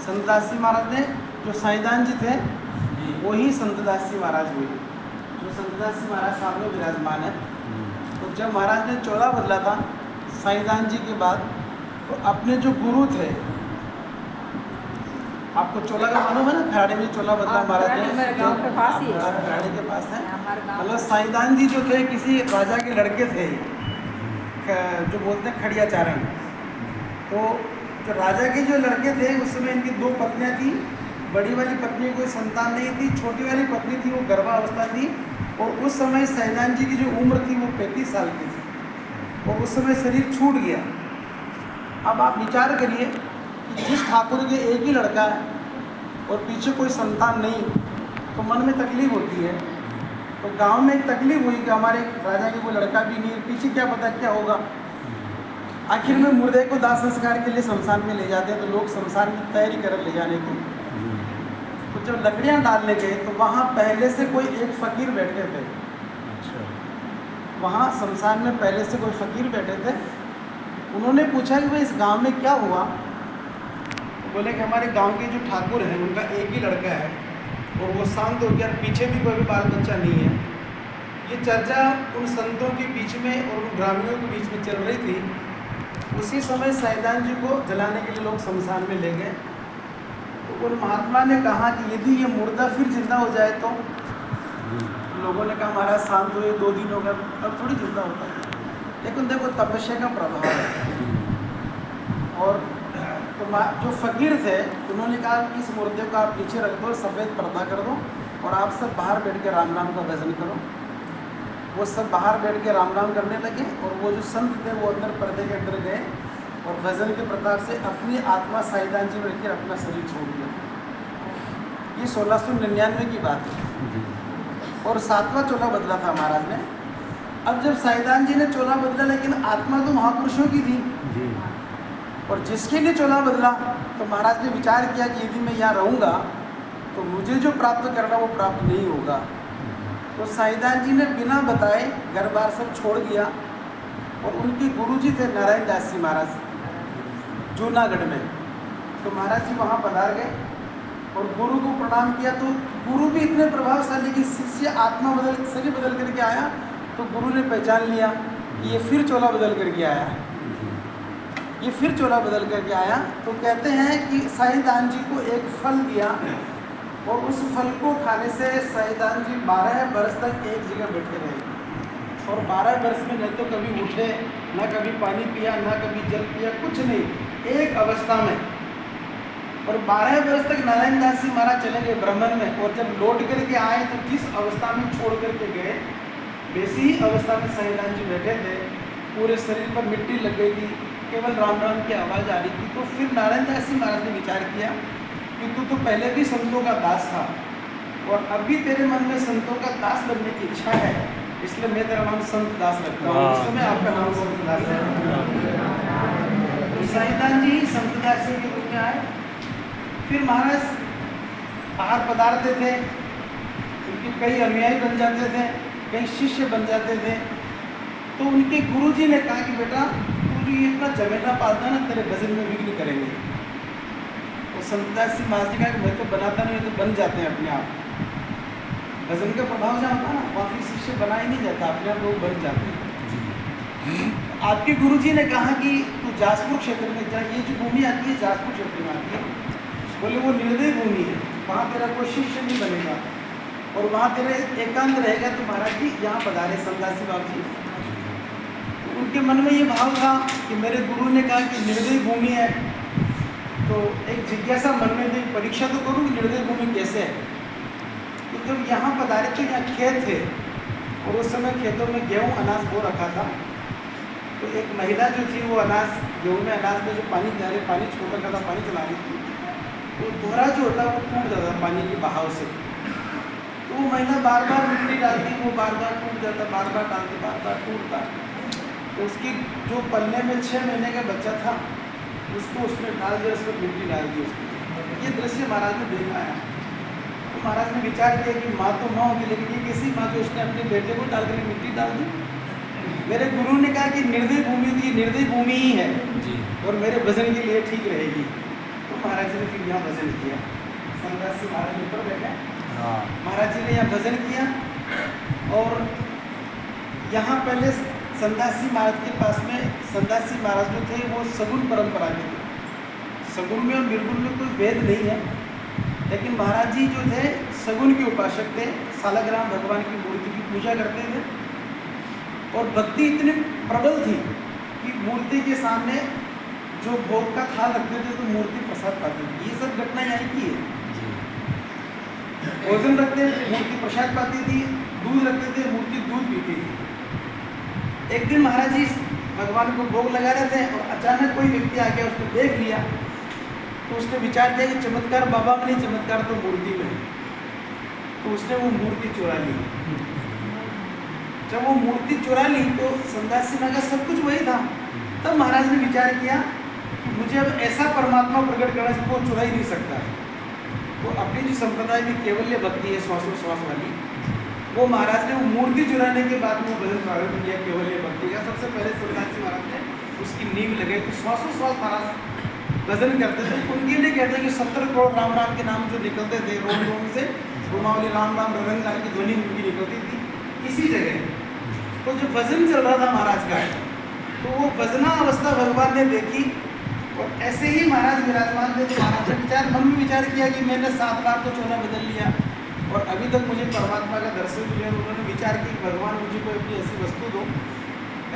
संतदास जी महाराज ने, जो साईदान जी थे वही संतदास जी महाराज हुए, जो संतदास जी महाराज सामने विराजमान है। तो जब महाराज ने चोला बदला था साईदान जी के बाद, तो अपने जो गुरु थे, आपको चोला का मालूम है ना, खराड़े में चोला बदला महाराज ने, खराड़े के पास है। मतलब साईदान जी जो थे किसी राजा के लड़के थे, जो बोलते हैं खड़िया चारण। तो जो राजा के जो लड़के थे उस समय इनकी 2 पत्नियां थी। बड़ी वाली पत्नी कोई संतान नहीं थी, छोटी वाली पत्नी थी वो गर्भावस्था थी। और उस समय साईदान जी की जो उम्र थी वो 35 साल की थी और उस समय शरीर छूट गया। अब आप विचार करिए कि जिस ठाकुर के एक ही लड़का है और पीछे कोई संतान नहीं, तो मन में तकलीफ होती है। तो गांव में एक तकलीफ हुई कि हमारे राजा के कोई लड़का भी नहीं है, पीछे क्या पता क्या होगा। आखिर में मुर्दे को दाह संस्कार के लिए शमशान में ले जाते हैं, तो लोग शमशान की तैयारी कर ले जाने की। तो जब लकड़ियाँ डालने गए तो वहाँ पहले से कोई एक फ़कीर बैठे थे। वहाँ शमशान में पहले से कोई फ़कीर बैठे थे। उन्होंने पूछा कि भाई इस गांव में क्या हुआ। तो बोले कि हमारे गांव के जो ठाकुर हैं उनका एक ही लड़का है और वो शांत हो गया, पीछे भी कोई बाल बच्चा नहीं है। ये चर्चा उन संतों के बीच में और उन ग्रामीणों के बीच में चल रही थी। उसी समय साईदान जी को जलाने के लिए लोग शमशान में ले गए। तो उन महात्मा ने कहा कि यदि ये मुर्दा फिर जिंदा हो जाए तो लोगों ने कहा महाराज शांत हुए, 2 दिन हो गए, अब थोड़ी जिंदा होता है। लेकिन देखो तपस्या का प्रभाव है। और तो जो फ़कीर थे उन्होंने कहा कि इस मुर्दे को आप पीछे रख दो, सफ़ेद पर्दा कर दो और आप सब बाहर बैठ के राम नाम का भजन करो। वो सब बाहर बैठ के राम नाम करने लगे और वो जो संत थे वो अंदर पर्दे के अंदर गए और भजन के प्रताप से अपनी आत्मा साईदान जी में रखकर अपना शरीर छोड़ दिया। ये 1699 की बात है। और 7वां चोला बदला था महाराज ने। अब जब साईदान जी ने चोला बदला, लेकिन आत्मा तो महापुरुषों की थी और जिसके लिए चोला बदला, तो महाराज ने विचार किया कि यदि मैं यहाँ रहूँगा तो मुझे जो प्राप्त करना वो प्राप्त नहीं होगा। तो साईदान जी ने बिना बताए घर बार सब छोड़ दिया और उनके गुरुजी थे नारायण दास जी महाराज जूनागढ़ में। तो महाराज जी वहाँ पधार गए और गुरु को प्रणाम किया। तो गुरु भी इतने प्रभावशाली कि शिष्य आत्मा शरीर बदल करके आया। तो गुरु ने पहचान लिया कि ये फिर चोला बदल करके आया, ये फिर चोला बदल करके आया। तो कहते हैं कि साईदान जी को एक फल दिया और उस फल को खाने से साईदान जी 12 वर्ष तक एक जगह बैठे रहे। और 12 वर्ष में न तो कभी उठे, न कभी पानी पिया, न कभी जल पिया, कुछ नहीं, एक अवस्था में। और 12 वर्ष तक नारायण दास जी महाराज चले गए ब्राह्मण में। और जब लौट करके आए तो जिस अवस्था में छोड़ करके गए वैसी ही अवस्था में साईदान जी बैठे थे। पूरे शरीर पर मिट्टी लग गई थी, केवल राम राम की आवाज़ आ रही थी। तो फिर नारायण दास जी महाराज ने विचार किया कि तू तो पहले भी संतों का दास था और अभी तेरे मन में संतों का दास बनने की इच्छा है, इसलिए मैं तेरा नाम संत दास रखता हूँ। इस समय आपका नाम संत दास है। तो साईदान जी संत दास जी के रूप में आए। फिर महाराज बाहर पधारते थे, उनके कई अनुयायी बन जाते थे, कई शिष्य बन जाते थे। तो उनके गुरुजी ने कहा कि बेटा तू जो ये इतना जमेला पालता है ना, तेरे भजन में विघ्न करेंगे। तो संत दास जी महाराज जी कहा मैं तो बनाता नहीं, तो बन जाते हैं अपने आप। भजन का प्रभाव जहाँ होता है ना, वहाँ फिर शिष्य बना ही नहीं जाता, अपने आप लोग बन जाते हैं। आपके गुरुजी ने कहा कि तू जाजपुर क्षेत्र में जा, ये जो भूमि आती है जाजपुर क्षेत्र में आती है, बोले वो निर्दय भूमि है, वहाँ तेरा कोई शिष्य नहीं बनेगा और वहाँ तेरे एकांत रहेगा। तो महाराज जी यहाँ पधारे संतदास बाबू जी। तो उनके मन में ये भाव था कि मेरे गुरु ने कहा कि निर्दय भूमि है, तो एक जिज्ञासा मन में थी, परीक्षा तो करूँ कि निर्दय भूमि कैसे है। तो जब यहाँ पधारे तो यहाँ खेत थे और उस समय खेतों में गेहूँ अनाज बो रखा था। तो एक महिला जो थी वो अनाज गेहूँ में अनाज में जो पानी जा रही, पानी छोड़ रखा था, पानी चला रही थी। तो दोहरा जो होता है वो टूट जाता है पानी के बहाव से। तो वो महिला बार बार मिट्टी डालती, वो बार बार टूट जाता, बार बार डालती, बार बार टूटता। तो उसकी जो पलने में 6 महीने का बच्चा था उसको उसमें डाल दिया, उसमें मिट्टी डाल दी उसको। ये दृश्य महाराज ने देखा है। तो महाराज ने विचार किया कि माँ तो माँ होगी, लेकिन ये कैसी माँ जो उसने अपने बेटे को डाल कर मिट्टी डाल दी। मेरे गुरु ने कहा कि निर्दय भूमि थी, निर्दय भूमि ही है और मेरे भजन के लिए ठीक रहेगी। तो महाराज ने फिर यहाँ भजन किया। संदास जी महाराज ऊपर बैठे, हाँ महाराज जी ने यहाँ भजन किया। और यहाँ पहले संदास जी महाराज के पास में, संदास जी महाराज जो थे वो सगुन परंपरा के थे। सगुन में और निर्गुण में कोई भेद नहीं है, लेकिन महाराज जी जो थे सगुन के उपासक थे। सालग्राम भगवान की मूर्ति की पूजा करते थे और भक्ति इतनी प्रबल थी कि मूर्ति के सामने जो भोग का थाल रखते थे तो मूर्ति प्रसाद पाती थी। ये सब घटना यहाँ की है। भोजन रखते थे, मूर्ति प्रसाद पाती थी, दूध रखते थे, मूर्ति दूध पीती थी। एक दिन महाराज जी भगवान को भोग लगा रहे थे और अचानक कोई व्यक्ति आ गया, उसको देख लिया तो उसने विचार किया कि चमत्कार बाबा में नहीं, चमत्कार तो मूर्ति में है। तो उसने वो मूर्ति चुरा ली। जब वो मूर्ति चुरा ली तो संदास जी महाराज सब कुछ वही था। तब महाराज ने विचार किया कि मुझे अब ऐसा परमात्मा प्रकट करना जिसको चुरा ही नहीं सकता है। तो अपनी जो संप्रदाय में केवल्य भक्ति है श्वासोश्वास वाली, वो महाराज ने वो मूर्ति चुराने के बाद में भजन प्रारंभ किया केवल्य भक्ति का। सबसे पहले संदास जी महाराज ने उसकी नींव लगाई। तो श्वासोश्वास महाराज भजन करते थे। उनके लिए कहते हैं कि 70 करोड़ राम राम के नाम जो निकलते थे रोम रोम से, रोमावली राम राम रंग लाल की ध्वनि उनकी निकलती थी इसी जगह। तो जो भजन चल रहा था महाराज का, तो वो भजना अवस्था भगवान ने देखी और ऐसे ही महाराज विराजमान थे। तो महाराज ने मन में विचार किया कि मैंने 7 बार तो चोला बदल लिया और अभी तक मुझे परमात्मा का दर्शन मिले। उन्होंने विचार किया कि भगवान मुझे कोई अपनी ऐसी वस्तु दो,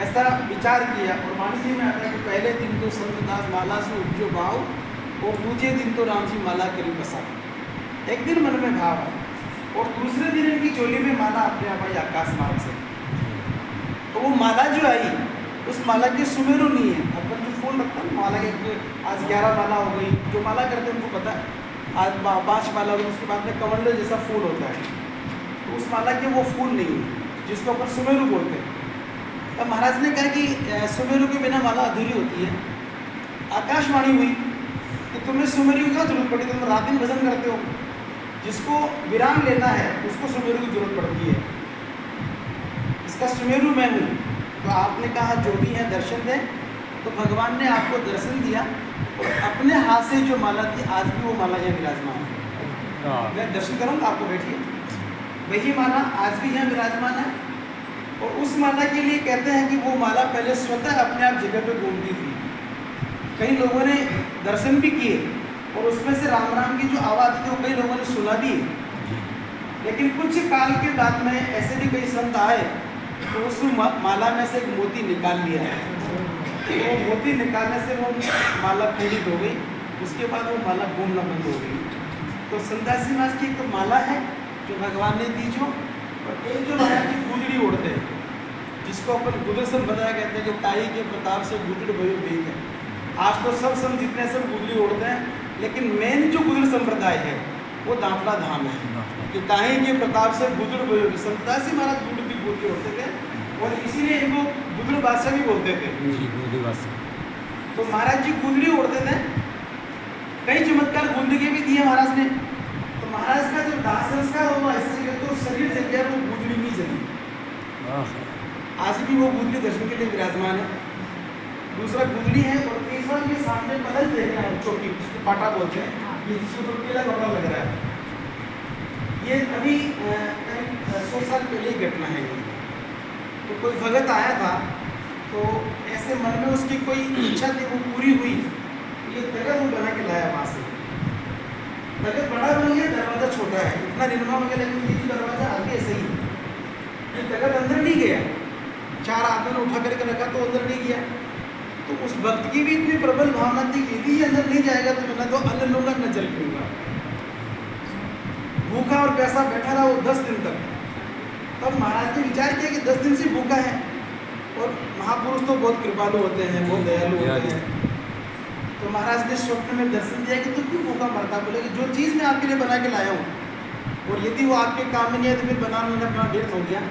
ऐसा विचार किया। और वाणी जी में आता है कि पहले दिन तो संत दास माला से उपजो भाव और दूसरे दिन तो राम जी माला करी बसा। एक दिन मन में भाव आया और दूसरे दिन इनकी चोली में माला अपने आप आई आकाश मार्ग से। तो वो माला जो आई, उस माला के सुमेरु नहीं है। अपन जो फूल रखते हैं माला के, आज 11 माला हो गई, जो माला करते हैं उनको पता है, आज 5 माला हो गई, उसके बाद में कमंडल जैसा फूल होता है। तो उस माला के वो फूल नहीं है जिसको अपन सुमेरु बोलते हैं। तब महाराज ने कहा कि सुमेरु के बिना माला अधूरी होती है। आकाशवाणी हुई कि तुम्हें सुमेरु की क्या जरूरत पड़ी, तुम रात दिन भजन करते हो, जिसको विराम लेना है उसको सुमेरु की जरूरत पड़ती है। इसका सुमेरु मैं हूँ। तो आपने कहा जो भी है दर्शन दें। तो भगवान ने आपको दर्शन दिया और अपने हाथ से जो माला थी आज भी वो माला यहाँ विराजमान है। मैं दर्शन करूँगा, आपको बैठिए। वही माला आज भी यहाँ विराजमान है। और उस माला के लिए कहते हैं कि वो माला पहले स्वतः अपने आप जगह पे घूमती थी। कई लोगों ने दर्शन भी किए और उसमें से राम राम की जो आवाज़ थी वो कई लोगों ने सुना भी। लेकिन कुछ काल के बाद में ऐसे भी कई संत आए तो उस माला में से एक मोती निकाल लिया है। तो वो मोती निकालने से वो माला पीड़ित हो गई। उसके बाद वो माला घूमना बंद हो गई। तो संदास जी महाराज की एक तो माला है जो भगवान ने दी जो, और एक जो महाराज की गुदड़ी उड़ते हैं जिसको अपन गुदड़ बताया कहते हैं कि ताई के प्रताप से गुदड़ भयो बेग है। आज तो सब संत जितने सब गुदड़ी उड़ते हैं, लेकिन मेन जो गुदड़ संप्रदाय है वो दांतला धाम है कि ताई के प्रताप से गुदड़ भयो। संतदास जी महाराज गुदड़ भी बोल के उड़ते थे और इसीलिए इनको गुदड़ बादशाह भी बोलते थे। तो महाराज जी गुदड़ी उड़ते थे। कई चमत्कार गुदड़ी के भी दिए महाराज ने। तो महाराज का जो दाह संस्कार हुआ ऐसे तो शरीर जल गया, वो गुदड़ी नहीं जली। आज भी वो गुदड़ी दर्शन के लिए विराजमान है। दूसरा गुदड़ी है और तीसरा ये सामने पलंग देखना है, चौकी जिसको पाटा बोलते हैं, ये जिसके ऊपर पीला कपड़ा लग रहा है। ये अभी 100 साल पहले ही घटना है। तो कोई भगत आया था तो ऐसे मन में उसकी कोई इच्छा थी, वो पूरी हुई। ये तगत वो बना के लाया वहाँ से। तगत बड़ा बन गया, दरवाज़ा छोटा है, इतना निर्माण हो गया, लेकिन ये दरवाज़ा आगे ऐसे ही। ये तगत अंदर नहीं गया। 4 आदमी ने उठा करके रखा तो अंदर नहीं गया। तो उस भक्त की भी इतनी प्रबल भावना थी कि यदि अंदर नहीं जाएगा तो मैं तो अन्न लूँगा न जल पीऊँगा। भूखा और प्यासा बैठा रहा वो 10 दिन तक। तब महाराज ने विचार किया कि 10 दिन से भूखा है, और महापुरुष तो बहुत कृपालु होते हैं, बहुत दयालु होते हैं। तो महाराज ने स्वप्न में दर्शन दिया कि तू क्यों भूखा मरता। बोले कि जो चीज़ मैं आपके लिए बना के लाया हूँ और यदि वो आपके काम में नहीं है तो फिर बनाने में अपना व्यर्थ हो गया।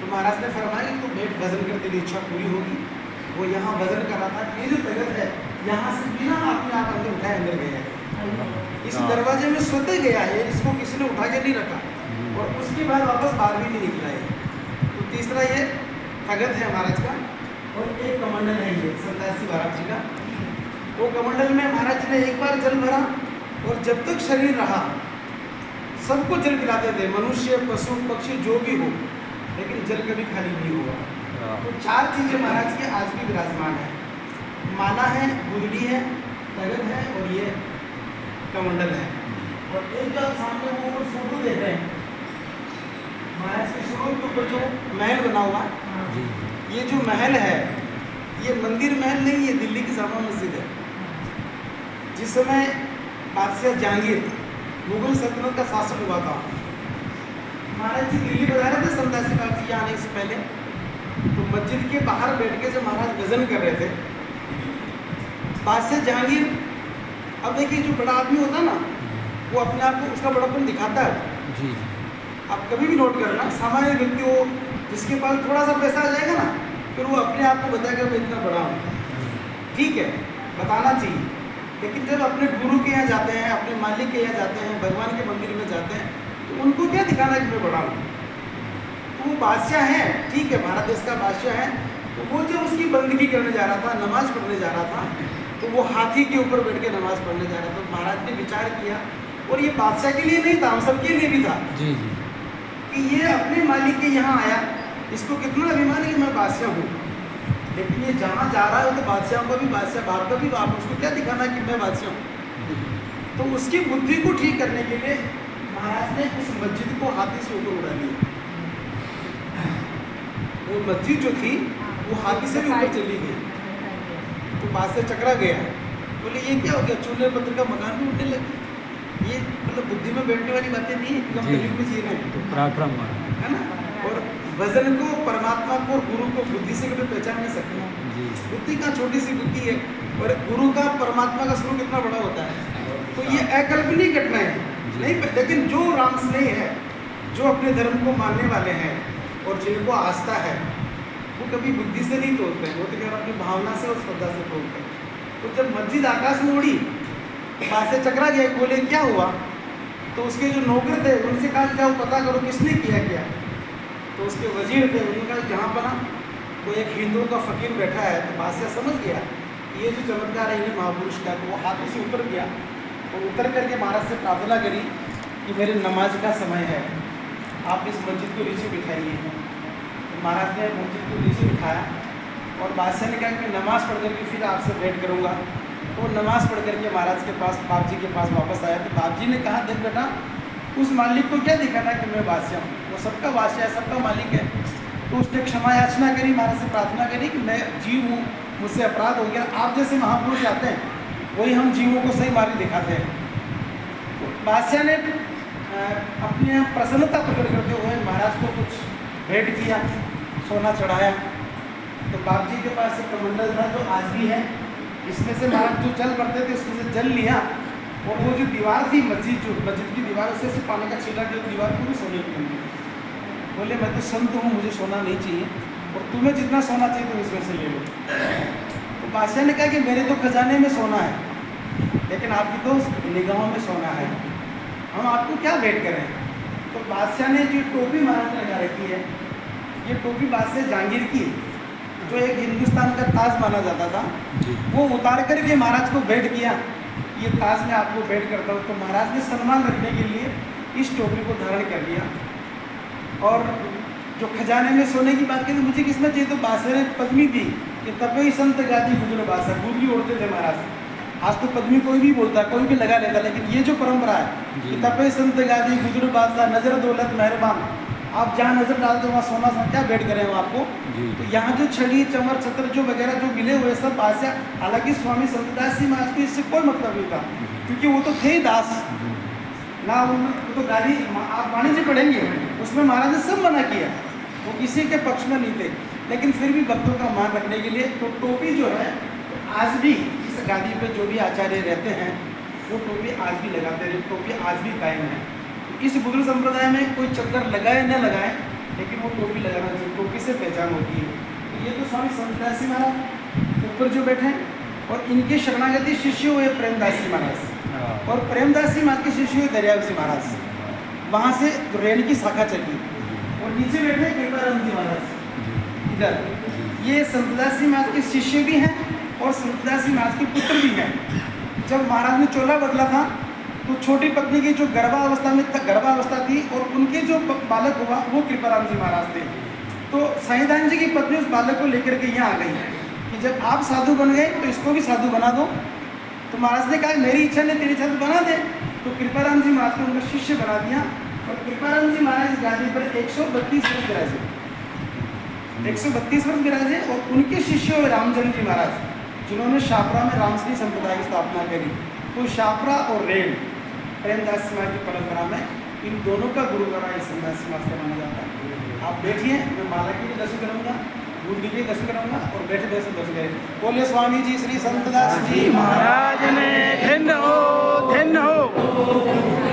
तो महाराज ने फरमाया कि तू बैठ भजन कर, तेरी इच्छा पूरी होगी। वो यहाँ भजन कर रहा था। ये जो तगत है यहाँ से बिना आपने आप अंदर उठाए अंदर गया है। इस दरवाजे में स्वतः गया है, इसको किसी ने उठा के नहीं रखा और उसके बाद वापस बाहर भी नहीं निकला है। तो तीसरा ये तगत है महाराज का। और एक कमंडल है ये संतासी महाराज जी का। वो कमंडल में महाराज जी ने एक बार जल भरा और जब तक शरीर रहा सबको जल पिलाते थे, मनुष्य पशु पक्षी जो भी हो, लेकिन जल कभी खाली नहीं हुआ। तो 4 चीज़ें महाराज के आज भी विराजमान है। माला है, गुदड़ी है, तगड़ है और ये कमंडल है। और एक जो सामने वो फोटो देख रहे हैं महाराज के स्वरूप के ऊपर जो महल बना हुआ, ये जो महल है ये मंदिर महल नहीं, ये दिल्ली की जामा मस्जिद है। जिस समय बादशाह जहांगीर मुगल सल्तनत का शासक हुआ था, महाराज जी दिल्ली बजा रहे थे 87 बार जी आने से पहले, तो मस्जिद के बाहर बैठ के जब महाराज गजन कर रहे थे, बादशाह जहांगीर, अब देखिए जो बड़ा आदमी होता है ना वो अपने आप को उसका बड़ापन दिखाता है जी। आप कभी भी नोट करना, सामान्य व्यक्ति हो जिसके पास थोड़ा सा पैसा आ जाएगा ना, फिर वो अपने आप को बताएगा मैं इतना बड़ा हूँ, ठीक है बताना चाहिए। लेकिन जब अपने गुरु के यहाँ जाते हैं, अपने मालिक के यहाँ जाते हैं, भगवान के मंदिर में जाते हैं, तो उनको क्या दिखाना कि मैं बड़ा हूँ। तो वो बादशाह है, ठीक है भारत देश का बादशाह है, तो वो जब उसकी बंदगी करने जा रहा था, नमाज पढ़ने जा रहा था, तो वो हाथी के ऊपर बैठ के नमाज पढ़ने जा रहा था। तो महाराज ने विचार किया, और ये बादशाह के लिए नहीं था, हम सबके लिए भी था जी जी, कि ये अपने मालिक के यहाँ आया, इसको कितना अभिमान है कि मैं बादशाह हूँ, लेकिन ये जहाँ जा रहा है तो बादशाह का भी बादशाह, बाप का भी बाप, उसको क्या दिखाना कि मैं बादशाह हूँ। तो उसकी बुद्धि को ठीक करने के लिए महाराज ने उस मस्जिद को हाथी से ऊपर उड़ा दिया। वो मस्जिद जो थी वो हाथी से भी ऊपर चली गई, तो बादशाह चकरा गया, बोले ये क्या हो गया, चूल्हे पत्थर का मकान भी उठने लगे। ये मतलब बुद्धि में बैठने वाली बातें नहीं है, हम कलयुग में जी रहे हैं, पराक्रम है ना। और भजन को, परमात्मा को, गुरु को बुद्धि से कभी पहचान नहीं सकते। बुद्धि का छोटी सी बुद्धि है, और गुरु का, परमात्मा का स्वरूप कितना बड़ा होता है। तो ये अकल्पनीय घटना है नहीं, लेकिन जो राम स्नेही है, जो अपने धर्म को मानने वाले हैं और जिनको आस्था है, वो कभी बुद्धि से नहीं तोड़ते हैं, वो तो केवल अपनी भावना से और श्रद्धा से तोड़ते हैं। तो जब मस्जिद आकाश में उड़ी, बादशाह चकरा गया, बोले क्या हुआ, तो उसके जो नौकर थे उनसे कहा जाओ पता करो किसने किया क्या। तो उसके वजीर थे, उनका जहाँ पर ना कोई एक हिंदू का फकीर बैठा है, तो बादशाह समझ गया ये जो चमत्कार है इन्हें महापुरुष का। तो वो हाथों से ऊपर गया और उतर करके महाराज से प्रार्थना करी कि मेरे नमाज का समय है, आप इस मस्जिद को नीचे बिठाइए। तो महाराज ने मस्जिद को नीचे बिठाया और बादशाह ने कहा कि मैं नमाज़ पढ़ करके फिर आपसे भेंट करूँगा। तो नमाज़ पढ़ करके महाराज के पास, बाप जी के पास वापस आया। तो बाप जी ने कहा देख बेटा, उस मालिक को क्या दिखाना कि मैं बादशाह हूँ, वो सबका बादशाह है, सबका मालिक है। तो उसने क्षमा याचना करी, महाराज से प्रार्थना करी कि मैं जीव हूँ, मुझसे अपराध हो गया, आप जैसे महापुरुष आते हैं वही हम जीवों को सही मार्ग दिखाते हैं। तो बादशाह ने अपनी प्रसन्नता प्रकट करते हुए महाराज को कुछ भेंट किया, सोना चढ़ाया। तो बाप जी के पास एक कमंडल था जो आज भी है, इसमें से महाराज जो जल भरते थे उसमें से जल लिया, और वो जो दीवार थी मस्जिद की दीवार, उससे से पानी का छींटा की दीवार पूरी सोने की बनी। बोले मैं तो संत हूँ, मुझे सोना नहीं चाहिए, और तुम्हें जितना सोना चाहिए तुम इसमें से ले लो। तो बादशाह ने कहा कि मेरे तो खजाने में सोना है, लेकिन आपकी तो निगाहों में सोना है, हम आपको क्या भेंट करें। तो बादशाह ने जो टोपी महाराज ने लगा रखी है, ये टोपी बादशाह जहांगीर की, जो एक हिंदुस्तान का ताज माना जाता था, वो उतार करके महाराज को भेंट किया, ये ताज मैं आपको भेंट करता हूँ। तो महाराज ने सम्मान रखने के लिए इस टोपी को धारण कर लिया। और जो खजाने में सोने की बात की तो मुझे किसमें चाहिए, तो बादशाह ने पद्मी दी कि तपई संत गादी गुजर बादशाह, गुदरी ओढ़ते थे महाराज। आज तो पद्मी कोई भी बोलता, कोई भी लगा लेता, लेकिन ये जो परंपरा है कि तपई संत गादी गुजर बादशाह, नजर दौलत मेहरबान, आप जहाँ नजर डालते हो वहाँ सोना सा क्या भेंट करें हम आपको। तो यहाँ जो छड़ी चमर छत्र जो वगैरह जो मिले हुए सब बादशाह, हालांकि स्वामी संतदास जी महाराज को इससे कोई मतलब नहीं था, क्योंकि वो तो थे ही दास ना, वो तो गाली आप वाणिज्य पढ़ेंगे उसमें महाराज ने सब मना किया, वो किसी के पक्ष में नहीं थे, लेकिन फिर भी भक्तों का मान रखने के लिए तो टोपी जो है आज भी इस गादी पे जो भी आचार्य रहते हैं वो टोपी आज भी लगाते रहे, टोपी आज भी कायम है। इस बुजुर्ग संप्रदाय में कोई चक्कर लगाए न लगाए, लेकिन वो टोपी लगाना चाहिए, टोपी से पहचान होती है। तो ये तो स्वामी संतदास जी महाराज ऊपर जो बैठे हैं, और इनके शरणागति शिष्य हुए प्रेमदास जी महाराज, और प्रेमदास जी महाराज के शिष्य हुए दरियाव जी महाराज। वहाँ से रेण की शाखा चली, और नीचे बैठे कृपाराम जी महाराज इधर। ये संतदास जी महाराज के शिष्य भी हैं और संतदास जी महाराज के पुत्र भी हैं। जब महाराज ने चोला बदला था तो छोटी पत्नी की जो गर्भावस्था थी और उनके जो बालक हुआ वो कृपाराम जी महाराज थे। तो साईदान जी की पत्नी उस बालक को लेकर के यहाँ आ गई कि जब आप साधु बन गए तो इसको भी साधु बना दो। तो महाराज ने कहा मेरी इच्छा नहीं, तेरी इच्छा तो बना दे। तो कृपाराम जी महाराज ने उनका शिष्य बना दिया और कृपाराम जी महाराज इस गादी पर 132 वर्ष विराजे, 132 वर्ष विराजे। और उनके शिष्य हुए रामचंद्र जी महाराज, जिन्होंने शापरा में रामश्री संप्रदाय की स्थापना करी। तो शापरा और रेण प्रेमदास समाज की परंपरा में इन दोनों का गुरुद्वारा इस संदास समाज का माना जाता है। आप बैठिए, मैं माला की भी दर्शन करूँगा, बूंदी के दर्शन करूँगा और बैठे दर्शन करें। बोले स्वामी जी श्री संतदास जी महाराज ने धन्य हो, धन्य हो।